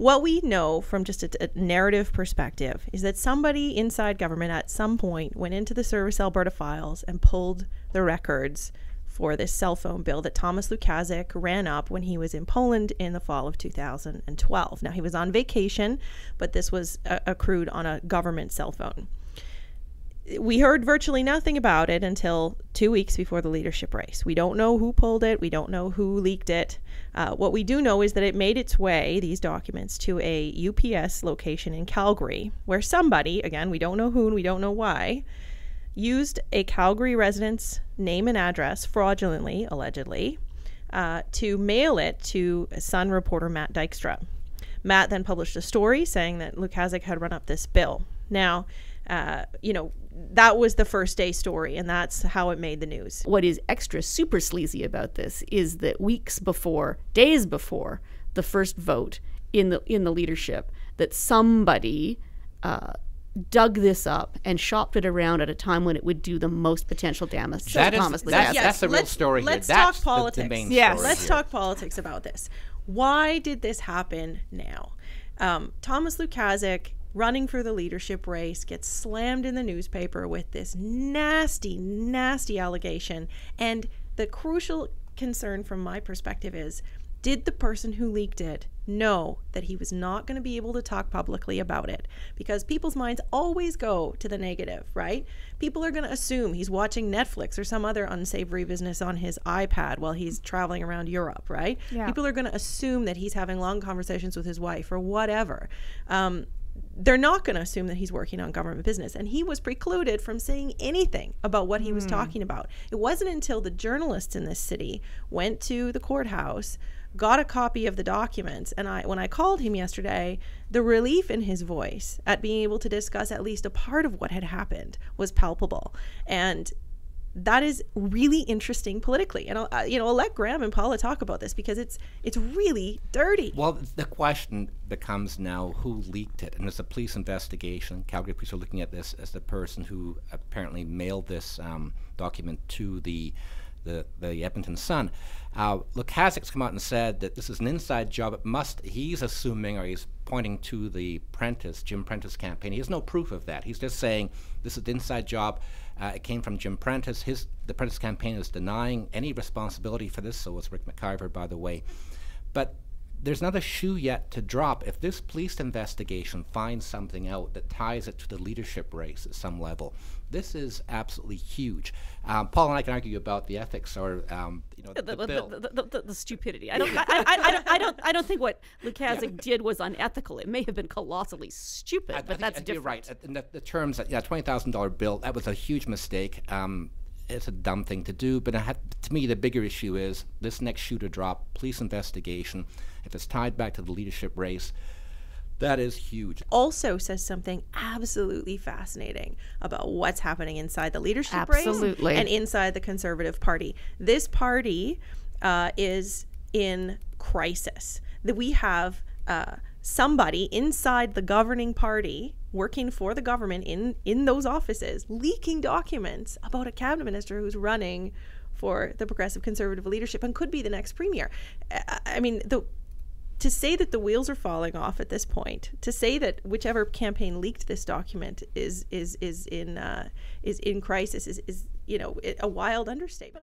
What we know from just a narrative perspective is that somebody inside government at some point went into the Service Alberta files and pulled the records for this cell phone bill that Thomas Lukaszuk ran up when he was in Poland in the fall of 2012. Now, he was on vacation, but this was accrued on a government cell phone. We heard virtually nothing about it until 2 weeks before the leadership race. We don't know who pulled it. We don't know who leaked it. What we do know is that it made its way, these documents, to a UPS location in Calgary, where somebody, again, we don't know who and we don't know why, used a Calgary resident's name and address fraudulently, allegedly, to mail it to Sun reporter Matt Dykstra. Matt then published a story saying that Lukaszuk had run up this bill. Now, that was the first day story, and that's how it made the news. What is extra super sleazy about this is that weeks before, days before the first vote in the leadership, that somebody dug this up and shopped it around at a time when it would do the most potential damage to Thomas Lukaszuk. That's the real story here. Let's That's talk politics. The main yes, story let's here. talk politics about this. Why did this happen now? Thomas Lukaszuk, running for the leadership race, gets slammed in the newspaper with this nasty, nasty allegation. And the crucial concern from my perspective is, did the person who leaked it know that he was not going to be able to talk publicly about it? Because people's minds always go to the negative, right? People are going to assume he's watching Netflix or some other unsavory business on his iPad while he's traveling around Europe, right? Yeah. People are going to assume that he's having long conversations with his wife or whatever. They're not going to assume that he's working on government business. And he was precluded from saying anything about what he was talking about. It wasn't until the journalists in this city went to the courthouse, got a copy of the documents, and when I called him yesterday, the relief in his voice at being able to discuss at least a part of what had happened was palpable. And that is really interesting politically. And I'll let Graham and Paula talk about this because it's really dirty. Well, the question becomes now, who leaked it? And there's a police investigation. Calgary police are looking at this as the person who apparently mailed this document to the Edmonton Sun. Lukaszuk's come out and said that this is an inside job. He's assuming, or he's pointing to the Jim Prentice campaign. He has no proof of that. He's just saying this is an inside job. It came from Jim Prentice. The Prentice campaign is denying any responsibility for this, so is Rick McIver, by the way. But there's not a shoe yet to drop. If this police investigation finds something out that ties it to the leadership race at some level, this is absolutely huge. Paul and I can argue about the ethics or the stupidity. I don't think what Lukaszuk did was unethical. It may have been colossally stupid, but that's different. You're right. In the terms that $20,000 bill, that was a huge mistake. It's a dumb thing to do, but to me the bigger issue is this next shoe to drop, police investigation. If it's tied back to the leadership race, that is huge. Also says something absolutely fascinating about what's happening inside the leadership race and inside the Conservative Party. This party is in crisis. That we have somebody inside the governing party working for the government in those offices leaking documents about a cabinet minister who's running for the Progressive Conservative leadership and could be the next premier. I mean, to say that the wheels are falling off at this point, to say that whichever campaign leaked this document is in crisis is a wild understatement.